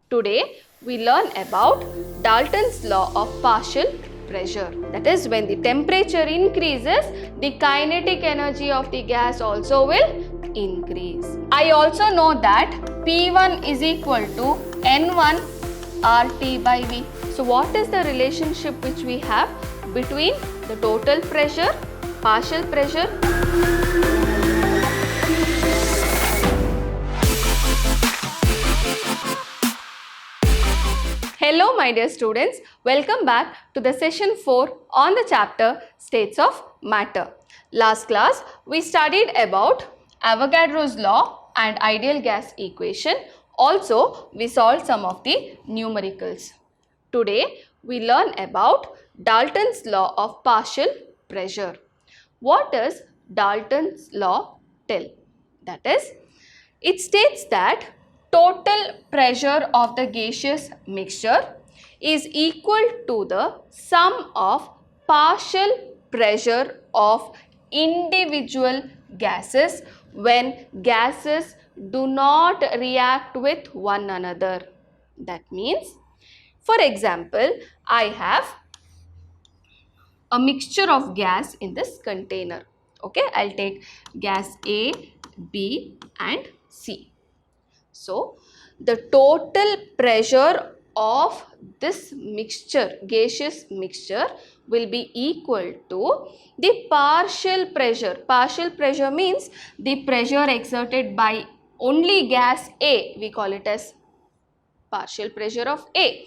Today we learn about Dalton's law of partial pressure. That is, when the temperature increases, the kinetic energy of the gas also will increase. I also know that P1 is equal to N1 RT by V. So what is the relationship which we have between the total pressure, partial pressure? Hello my dear students, welcome back to the session 4 on the chapter States of Matter. Last class we studied about Avogadro's law and ideal gas equation. Also we solved some of the numericals. Today we learn about Dalton's law of partial pressure. What does Dalton's law tell? That is, it states that total pressure of the gaseous mixture is equal to the sum of partial pressure of individual gases when gases do not react with one another. That means, for example, I have a mixture of gas in this container. Okay, I'll take gas A, B and C. So, the total pressure of this mixture, gaseous mixture, will be equal to the partial pressure. Partial pressure means the pressure exerted by only gas A. We call it as partial pressure of A.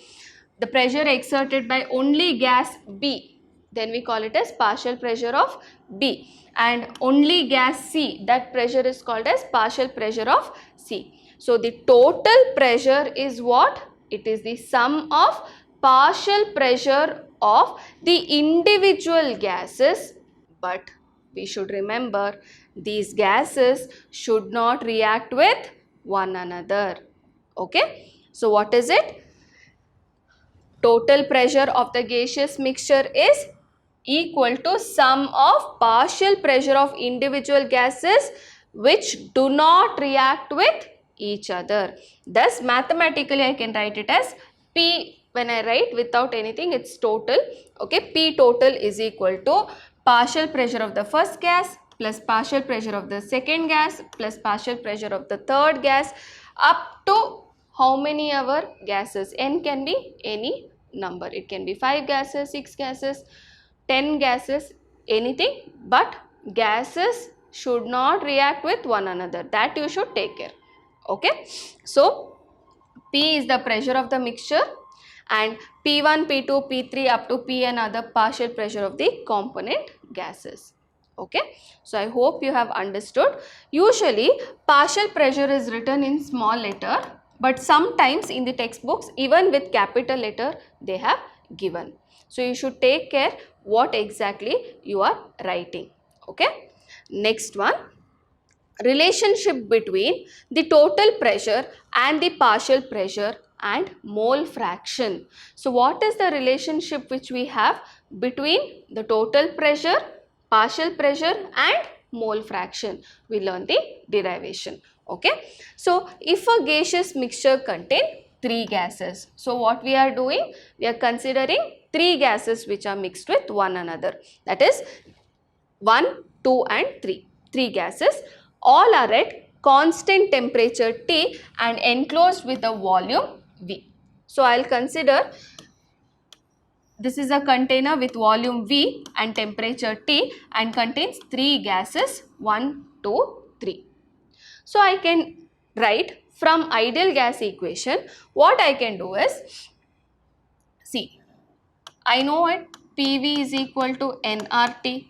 The pressure exerted by only gas B, then we call it as partial pressure of B. And only gas C, that pressure is called as partial pressure of C. So the total pressure is what? It is the sum of partial pressure of the individual gases, but we should remember these gases should not react with one another. Okay? So what is it? Total pressure of the gaseous mixture is equal to sum of partial pressure of individual gases which do not react with each other. Thus, mathematically I can write it as P. When I write without anything, it's total. Okay, P total is equal to partial pressure of the first gas plus partial pressure of the second gas plus partial pressure of the third gas up to how many ever gases. N can be any number. It can be 5 gases, 6 gases, 10 gases, anything, but gases should not react with one another. That you should take care. Okay. So, P is the pressure of the mixture and P1, P2, P3 up to Pn are the partial pressure of the component gases. Okay. So, I hope you have understood. Usually, partial pressure is written in small letter, but sometimes in the textbooks, even with capital letter, they have given. So, you should take care what exactly you are writing. Okay. Next one, relationship between the total pressure and the partial pressure and mole fraction. So, what is the relationship which we have between the total pressure, partial pressure and mole fraction? We learn the derivation. Okay. So, if a gaseous mixture contains 3 gases, so what we are doing? We are considering 3 gases which are mixed with one another. That is 1, 2 and 3. 3 gases. All are at constant temperature T and enclosed with a volume V. So, I will consider this is a container with volume V and temperature T and contains 3 gases 1, 2, 3. So, I can write from ideal gas equation, what I can do is, see, I know it, PV is equal to nRT,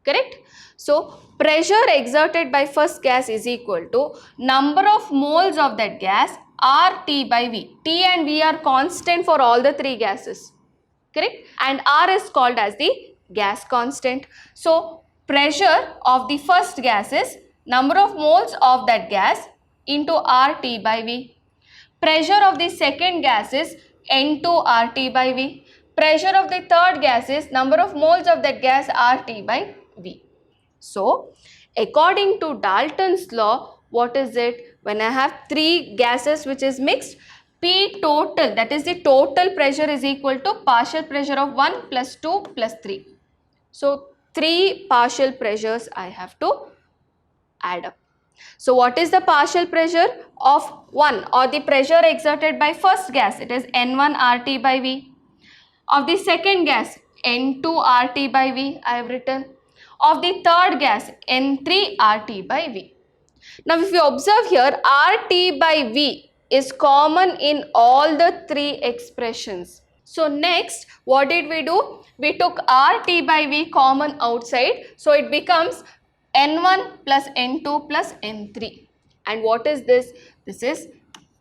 correct? So, pressure exerted by first gas is equal to number of moles of that gas RT by V. T and V are constant for all the 3 gases, correct? And R is called as the gas constant. So, pressure of the first gas is number of moles of that gas into RT by V. Pressure of the second gas is N2 RT by V. Pressure of the third gas is number of moles of that gas RT by V. So, according to Dalton's law, what is it? When I have 3 gases which is mixed, P total, that is the total pressure, is equal to partial pressure of 1 plus 2 plus 3. So 3 partial pressures I have to add up. So what is the partial pressure of 1, or the pressure exerted by first gas? It is N1 RT by V. Of the second gas, N2 RT by V I have written. Of the third gas, N3 RT by V. Now if you observe here, RT by V is common in all the 3 expressions. So next, what did we do? We took RT by V common outside. So it becomes N1 plus N2 plus N3. And what is this? This is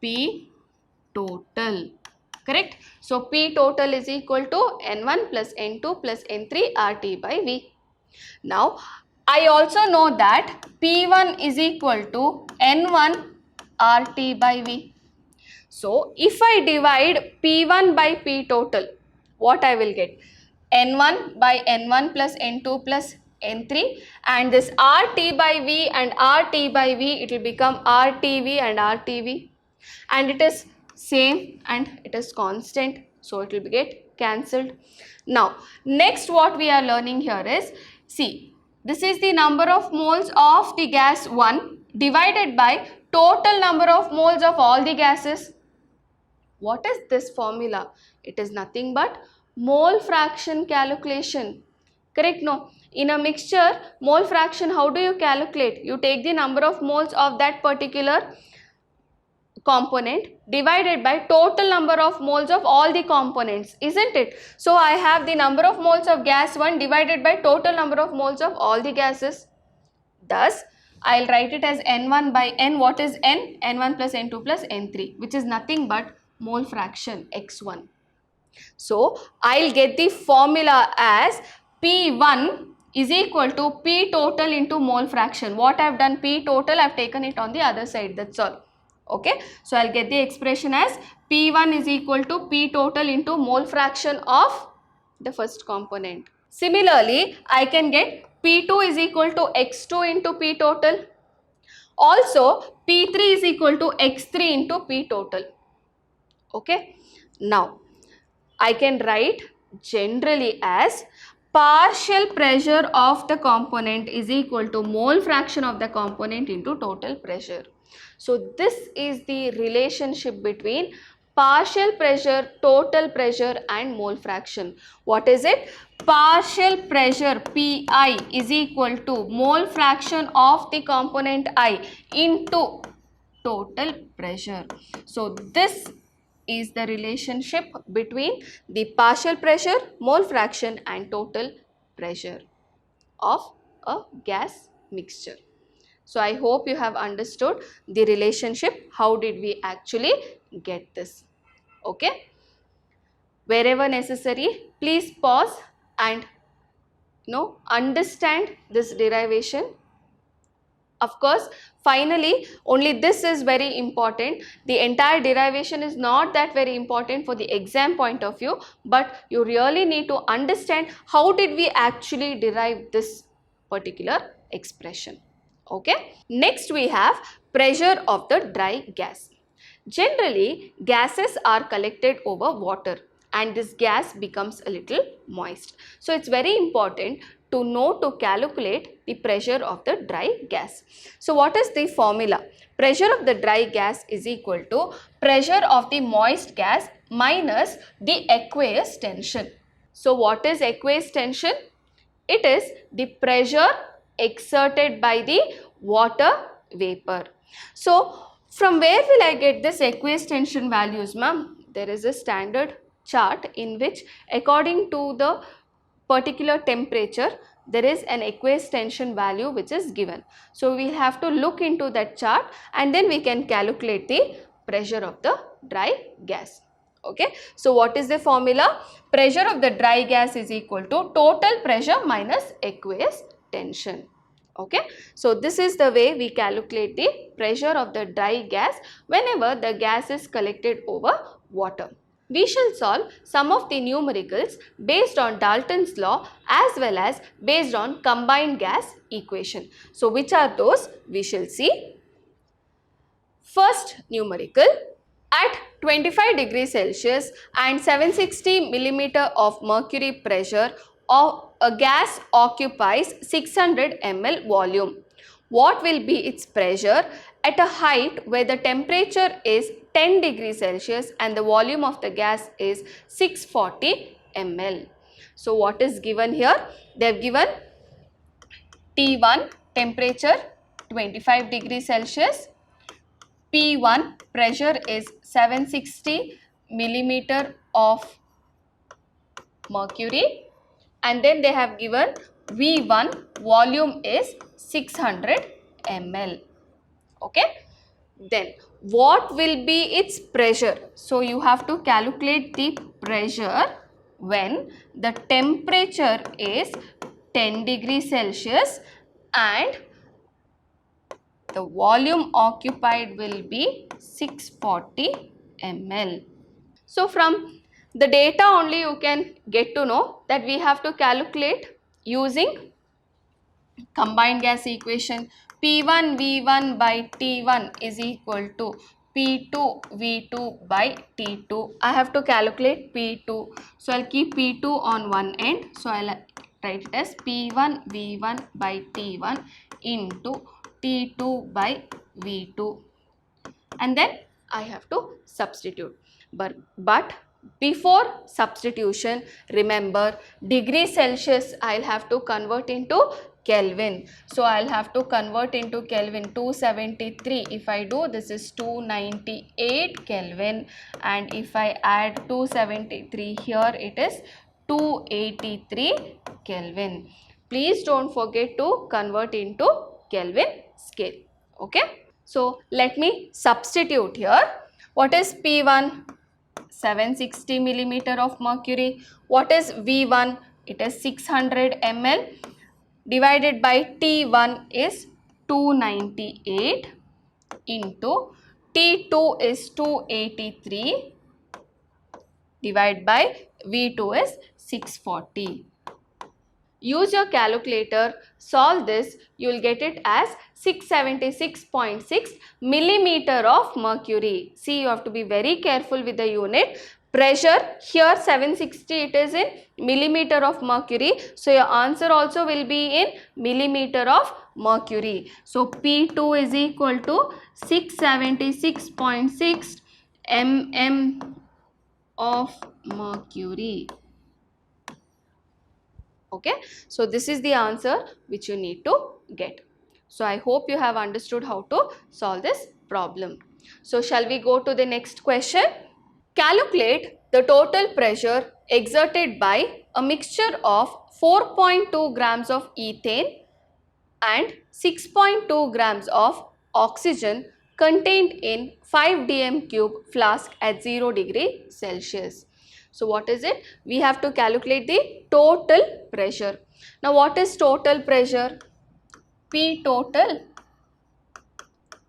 P total. Correct? So P total is equal to N1 plus N2 plus N3 RT by V. Now I also know that P1 is equal to N1 RT by V. So if I divide P1 by P total, what I will get? N1 by N1 plus N2 plus N3, and this RT by V and RT by V, it will become RTV and RTV, and it is same and it is constant, so it will get cancelled. Now next what we are learning here is, see, this is the number of moles of the gas 1 divided by total number of moles of all the gases. What is this formula? It is nothing but mole fraction calculation. Correct? No. In a mixture, mole fraction, how do you calculate? You take the number of moles of that particular component divided by total number of moles of all the components, isn't it? So I have the number of moles of gas 1 divided by total number of moles of all the gases. Thus, I'll write it as N1 by N. What is N? N1 plus N2 plus N3, which is nothing but mole fraction X1. So I'll get the formula as P1 is equal to P total into mole fraction. What I've done, P total, I've taken it on the other side, that's all. Okay, so I'll get the expression as P1 is equal to P total into mole fraction of the first component. Similarly, I can get P2 is equal to X2 into P total. Also, P3 is equal to X3 into P total. Okay, now I can write generally as partial pressure of the component is equal to mole fraction of the component into total pressure. So this is the relationship between partial pressure, total pressure and mole fraction. What is it? Partial pressure Pi is equal to mole fraction of the component I into total pressure. So this is the relationship between the partial pressure, mole fraction and total pressure of a gas mixture. So I hope you have understood the relationship. How did we actually get this? Okay. Wherever necessary, please pause and understand this derivation. Of course, finally, only this is very important. The entire derivation is not that very important for the exam point of view, but you really need to understand how did we actually derive this particular expression. Okay. Next we have pressure of the dry gas. Generally, gases are collected over water and this gas becomes a little moist. So it's very important to know to calculate the pressure of the dry gas. So what is the formula? Pressure of the dry gas is equal to pressure of the moist gas minus the aqueous tension. So what is aqueous tension? It is the pressure exerted by the water vapor. So from where will I get this aqueous tension values, ma'am? There is a standard chart in which according to the particular temperature there is an aqueous tension value which is given. So we have to look into that chart and then we can calculate the pressure of the dry gas. Okay. So what is the formula? Pressure of the dry gas is equal to total pressure minus aqueous tension. Okay. So this is the way we calculate the pressure of the dry gas whenever the gas is collected over water. We shall solve some of the numericals based on Dalton's law as well as based on combined gas equation. So which are those? We shall see. First numerical, At 25 degrees Celsius and 760 millimeter of mercury pressure, a gas occupies 600 ml volume. What will be its pressure at a height where the temperature is 10 degrees Celsius and the volume of the gas is 640 ml. So what is given here? They have given T1 temperature 25 degrees Celsius, P1 pressure is 760 millimeter of mercury, and then they have given V1 volume is 600 ml. Okay. Then what will be its pressure? So you have to calculate the pressure when the temperature is 10 degrees Celsius and the volume occupied will be 640 ml. So from the data only you can get to know that we have to calculate using combined gas equation. P1 V1 by T1 is equal to P2 V2 by T2. I have to calculate P2. So I'll keep P2 on one end. So I'll write it as P1 V1 by T1 into T2 by V2. And then I have to substitute. But before substitution, remember degree Celsius I'll have to convert into Kelvin. So I'll have to convert into Kelvin. 273. If I do, this is 298 Kelvin, and if I add 273 here, it is 283 Kelvin. Please don't forget to convert into Kelvin scale. Okay. So let me substitute here. What is P1? 760 millimeter of mercury. What is V1? It is 600 ml. Divided by T1 is 298 into T2 is 283 divided by V2 is 640. Use your calculator, solve this, you will get it as 676.6 millimeter of mercury. See, you have to be very careful with the unit. Pressure here 760, it is in millimeter of mercury. So your answer also will be in millimeter of mercury. So P2 is equal to 676.6 mm of mercury. Okay, so this is the answer which you need to get. So I hope you have understood how to solve this problem. So shall we go to the next question? Calculate the total pressure exerted by a mixture of 4.2 grams of ethane and 6.2 grams of oxygen contained in 5 dm cube flask at 0 degree Celsius. So what is it? We have to calculate the total pressure. Now what is total pressure? P total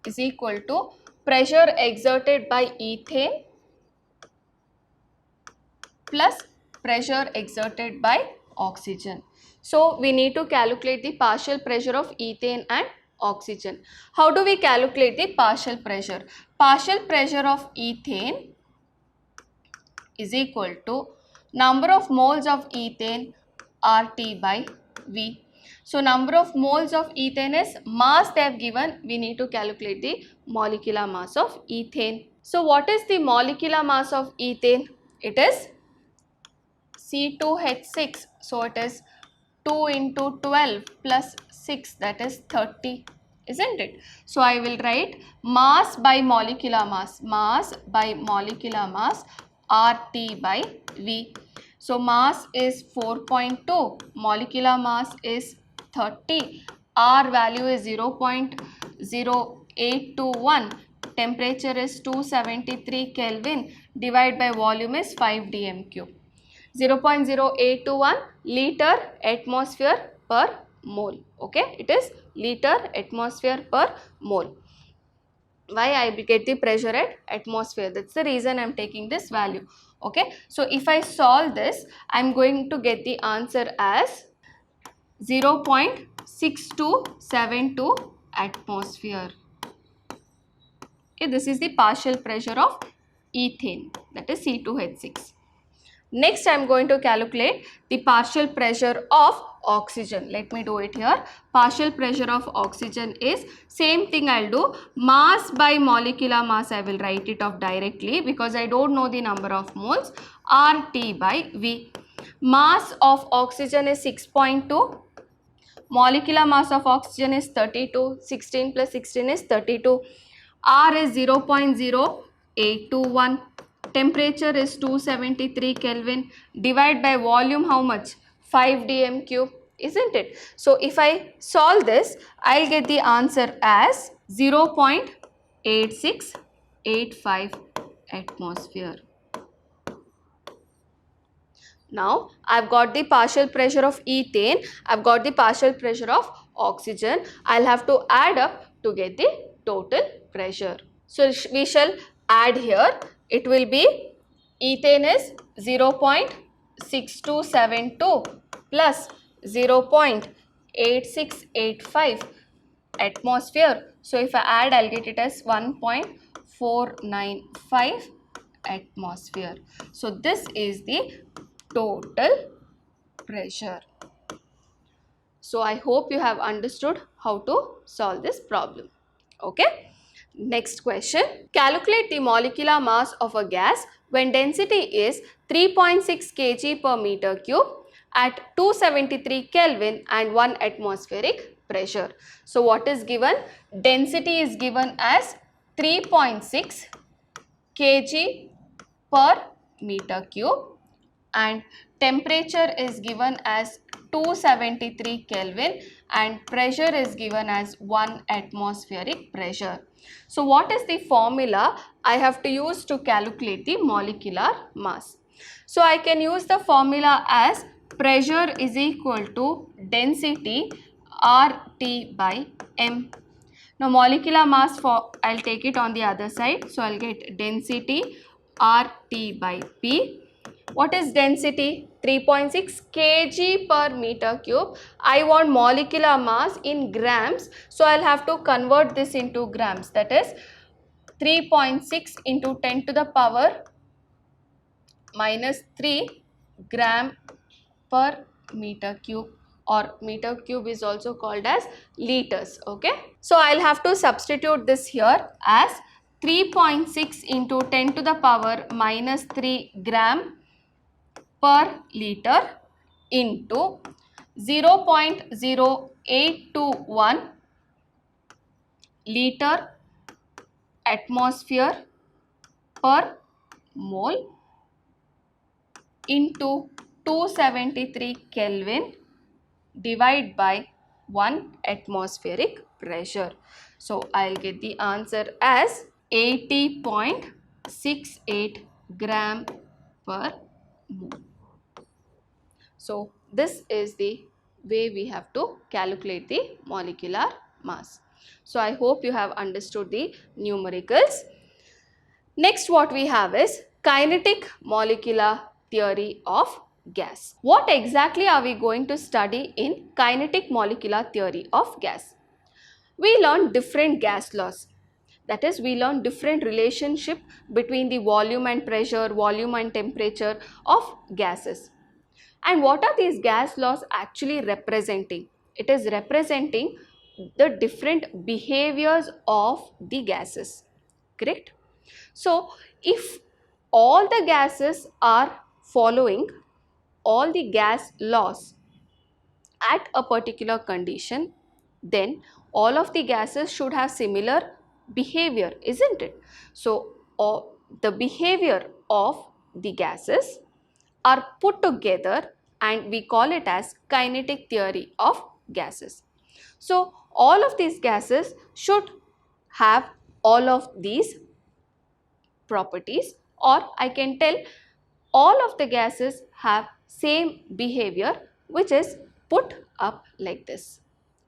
is equal to pressure exerted by ethane plus pressure exerted by oxygen. So we need to calculate the partial pressure of ethane and oxygen. How do we calculate the partial pressure? Partial pressure of ethane is equal to number of moles of ethane RT by V. So number of moles of ethane is mass they have given. We need to calculate the molecular mass of ethane. So what is the molecular mass of ethane? It is C2H6. So it is 2 into 12 plus 6, that is 30, isn't it? So I will write mass by molecular mass, mass by molecular mass RT by V. So mass is 4.2, molecular mass is 30, R value is 0.0821, temperature is 273 Kelvin, divided by volume is 5 dm cube. 0.0821 liter atmosphere per mole. Okay, it is liter atmosphere per mole. Why I get the pressure at atmosphere? That's the reason I am taking this value. Okay, so if I solve this, I am going to get the answer as 0.6272 atmosphere. Okay, this is the partial pressure of ethane, that is C2H6. Next, I am going to calculate the partial pressure of oxygen. Let me do it here. Partial pressure of oxygen is same thing I will do. Mass by molecular mass, I will write it off directly because I don't know the number of moles. RT by V. Mass of oxygen is 6.2. Molecular mass of oxygen is 32. 16 plus 16 is 32. R is 0.0821. Temperature is 273 Kelvin. Divide by volume, how much? 5 dm cube, isn't it? So if I solve this, I'll get the answer as 0.8685 atmosphere. Now I've got the partial pressure of ethane, I've got the partial pressure of oxygen. I'll have to add up to get the total pressure. So we shall add here. It will be ethane is 0.6272 plus 0.8685 atmosphere. So if I add, I'll get it as 1.495 atmosphere. So this is the total pressure. So I hope you have understood how to solve this problem. Okay. Next question. Calculate the molecular mass of a gas when density is 3.6 kg per meter cube at 273 Kelvin and 1 atmospheric pressure. So what is given? Density is given as 3.6 kg per meter cube and temperature is given as 273 Kelvin and pressure is given as 1 atmospheric pressure. So what is the formula I have to use to calculate the molecular mass? So I can use the formula as pressure is equal to density RT by M. Now molecular mass, for I'll take it on the other side. So I'll get density RT by P. What is density? 3.6 kg per meter cube. I want molecular mass in grams. So I'll have to convert this into grams. That is 3.6 into 10 to the power minus 3 gram per meter cube, or meter cube is also called as liters. Okay. So I'll have to substitute this here as 3.6 into 10 to the power minus 3 gram per liter into 0.0821 liter atmosphere per mole into 273 Kelvin divided by 1 atmospheric pressure. So I'll get the answer as 80.68 gram per mole. So this is the way we have to calculate the molecular mass. So I hope you have understood the numericals. Next what we have is kinetic molecular theory of gas. What exactly are we going to study in kinetic molecular theory of gas? We learn different gas laws. That is, we learn different relationship between the volume and pressure, volume and temperature of gases. And what are these gas laws actually representing? It is representing the different behaviors of the gases. Correct? So, if all the gases are following all the gas laws at a particular condition, then all of the gases should have similar behavior, isn't it? So, the behavior of the gases are put together and we call it as kinetic theory of gases. So, all of these gases should have all of these properties, or I can tell all of the gases have same behavior, which is put up like this.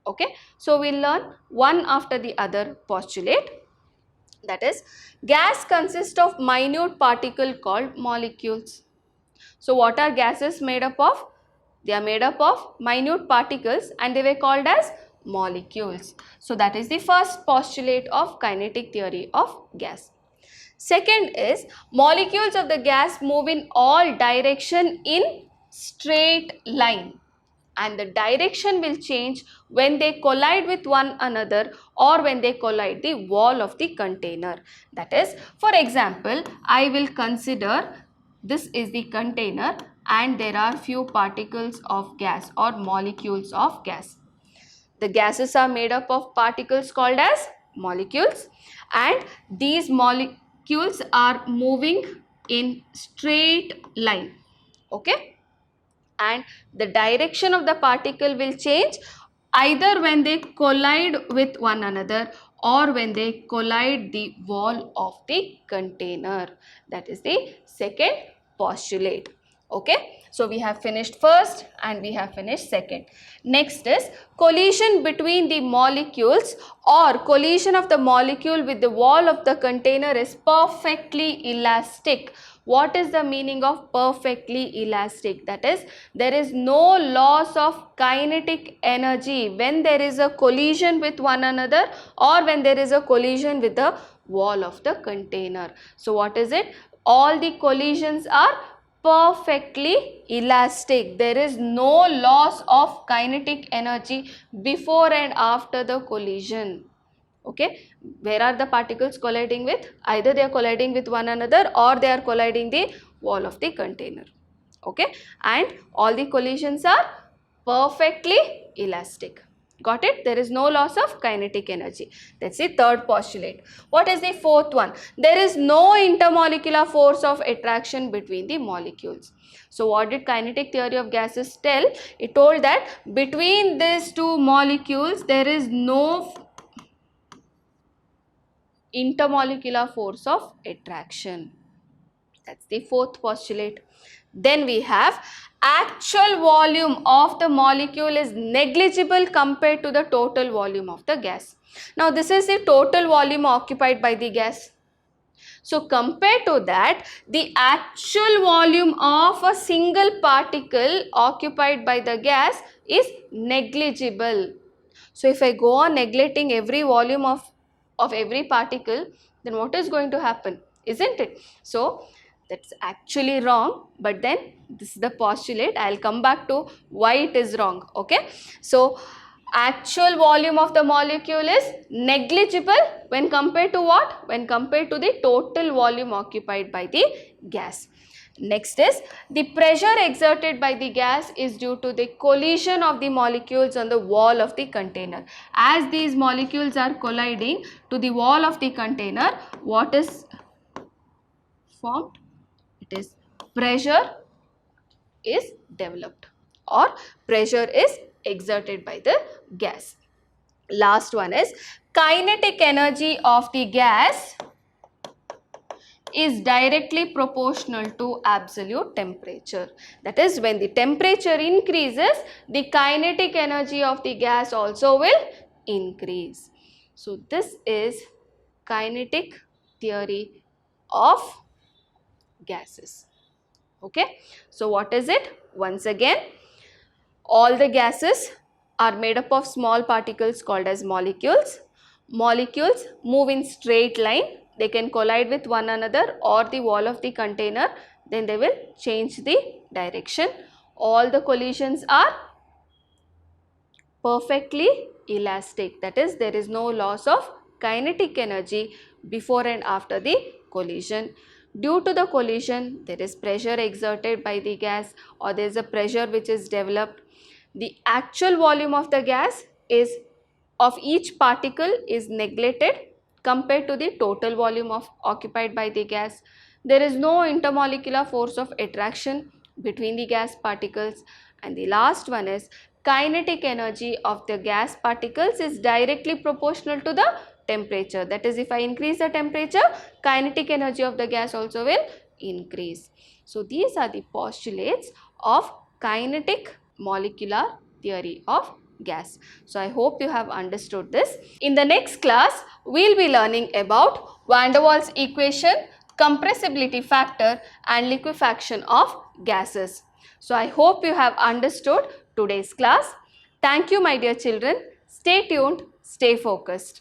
Okay. So, we will learn one after the other postulate. That is, gas consists of minute particle called molecules. So, what are gases made up of? They are made up of minute particles and they were called as molecules. So, that is the first postulate of kinetic theory of gas. Second is molecules of the gas move in all direction in straight line, and the direction will change when they collide with one another or when they collide the wall of the container. That is, for example, I will consider this is the container and there are few particles of gas or molecules of gas. The gases are made up of particles called as molecules, and these molecules are moving in straight line. Okay, and the direction of the particle will change either when they collide with one another or when they collide the wall of the container. That is the second postulate. Okay, so we have finished first and we have finished second. Next is collision between the molecules or collision of the molecule with the wall of the container is perfectly elastic. What is the meaning of perfectly elastic? That is, there is no loss of kinetic energy when there is a collision with one another or when there is a collision with the wall of the container. So what is it? All the collisions are perfectly elastic. There is no loss of kinetic energy before and after the collision. Okay, where are the particles colliding with? Either they are colliding with one another or they are colliding the wall of the container. Okay, and all the collisions are perfectly elastic. Got it? There is no loss of kinetic energy. That's the third postulate. What is the fourth one? There is no intermolecular force of attraction between the molecules. So what did kinetic theory of gases tell? It told that between these two molecules there is no intermolecular force of attraction. That's the fourth postulate. Then we have actual volume of the molecule is negligible compared to the total volume of the gas. Now this is the total volume occupied by the gas. So compared to that, the actual volume of a single particle occupied by the gas is negligible. So if I go on neglecting every volume of every particle, then what is going to happen? Isn't it? So that's actually wrong, but then this is the postulate. I'll come back to why it is wrong. Okay, so actual volume of the molecule is negligible when compared to what? When compared to the total volume occupied by the gas. Next is the pressure exerted by the gas is due to the collision of the molecules on the wall of the container. As these molecules are colliding to the wall of the container, what is formed? It is pressure is developed or pressure is exerted by the gas. Last one is kinetic energy of the gas is directly proportional to absolute temperature. That is, when the temperature increases, the kinetic energy of the gas also will increase. So this is kinetic theory of gases. Okay, so what is it? Once again, all the gases are made up of small particles called as molecules. Molecules move in straight line. They can collide with one another or the wall of the container. Then they will change the direction. All the collisions are perfectly elastic. That is, there is no loss of kinetic energy before and after the collision. Due to the collision, there is pressure exerted by the gas or there is a pressure which is developed. The actual volume of the gas is of each particle is neglected compared to the total volume of occupied by the gas. There is no intermolecular force of attraction between the gas particles. And the last one is kinetic energy of the gas particles is directly proportional to the temperature. That is, if I increase the temperature, kinetic energy of the gas also will increase. So these are the postulates of kinetic molecular theory of gas. So I hope you have understood this. In the next class, we will be learning about Van der Waals equation, compressibility factor and liquefaction of gases. So I hope you have understood today's class. Thank you, my dear children. Stay tuned, stay focused.